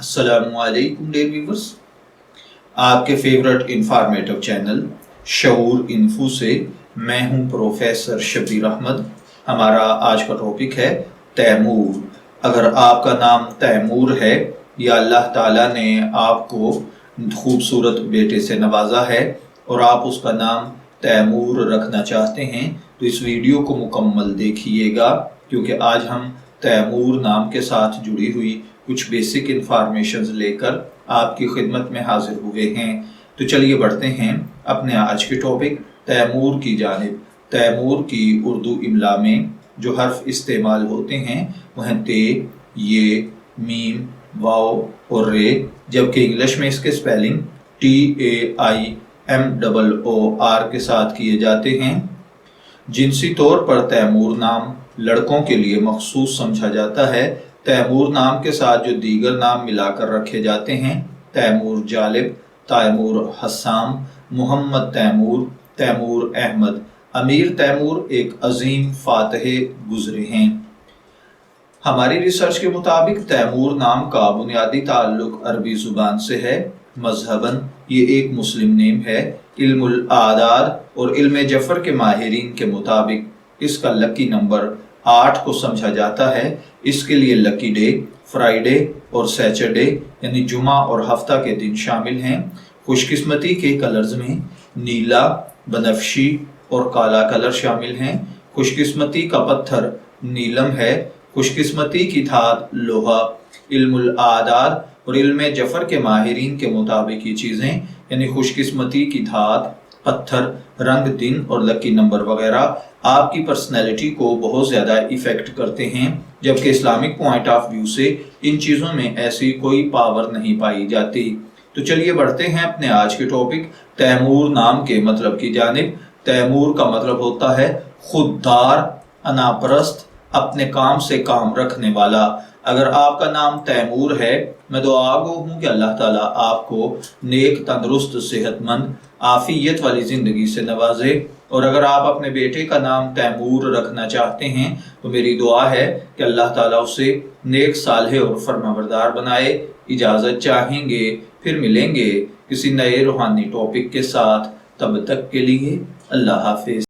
अस्सलामुअलैकुम dear viewers, आपके favourite informative channel शऊर info से मैं हूं प्रोफेसर शबीर अहमद। हमारा आज का टॉपिक है तैमूर। अगर आपका नाम तैमूर है या अल्लाह ताला ने आपको खूबसूरत बेटे से नवाजा है और आप उसका नाम तैमूर रखना चाहते हैं तो इस वीडियो को मुकम्मल देखिएगा, क्योंकि आज हम तैमूर नाम के साथ जुड़ी हुई कुछ बेसिक इंफॉर्मेशन लेकर आपकी खिदमत में हाजिर हुए हैं। तो चलिए बढ़ते हैं अपने आज के टॉपिक तैमूर की जानिब। तैमूर की उर्दू इमला में जो हर्फ इस्तेमाल होते हैं वह हैं ते, ये, मीम, वाव और रे, जबकि इंग्लिश में इसके स्पेलिंग TAIMOOR के साथ किए जाते हैं। जिनसी तौर पर तैमूर नाम लड़कों के लिए मखसूस समझा जाता है। तैमूर नाम के साथ जो दीगर नाम मिलाकर रखे जाते हैं, तैमूर जालिब, तैमूर हसाम, मोहम्मद तैमूर, तैमूर अहमद, अमीर तैमूर एक अजीम फातह गुजरे हैं। हमारी रिसर्च के मुताबिक तैमूर नाम का बुनियादी ताल्लुक अरबी जुबान से है। मजहबन ये एक मुस्लिम नेम है। इल्मुल आदाद और इल्म जफर के माहिरीन के मुताबिक इसका लकी नंबर 8 को समझा जाता है। इसके लिए लकी डे, फ्राइडे और सैटरडे यानी जुमा और हफ्ता के दिन शामिल हैं। खुशकिस्मती के कलर्स में नीला, बनफशी और काला कलर शामिल हैं। खुशकिस्मती का पत्थर नीलम है। खुशकिस्मती की धात लोहा। इल्मुल आदाद और इल्म जफर के माहिरीन के मुताबिक ये चीज़ें यानी खुशकिस्मती की धात, पत्थर, रंग, दिन और लकी नंबर वगैरह आपकी पर्सनैलिटी को बहुत ज़्यादा इफ़ेक्ट करते हैं, जबकि इस्लामिक पॉइंट ऑफ व्यू से इन चीज़ों में ऐसी कोई पावर नहीं पाई जाती। तो चलिए बढ़ते हैं अपने आज के टॉपिक तैमूर नाम के मतलब की जानिब। तैमूर का मतलब होता है खुददार, अनापरस्त, अपने काम से काम रखने वाला। अगर आपका नाम तैमूर है, मैं दुआ गो हूँ कि अल्लाह ताला आपको नेक, तंदुरुस्त, सेहतमंद, आफियत वाली ज़िंदगी से नवाजे। और अगर आप अपने बेटे का नाम तैमूर रखना चाहते हैं तो मेरी दुआ है कि अल्लाह ताला उसे नेक, सालेह और फरमाबरदार बनाए। इजाज़त चाहेंगे, फिर मिलेंगे किसी नए रूहानी टॉपिक के साथ। तब तक के लिए अल्लाह हाफिज।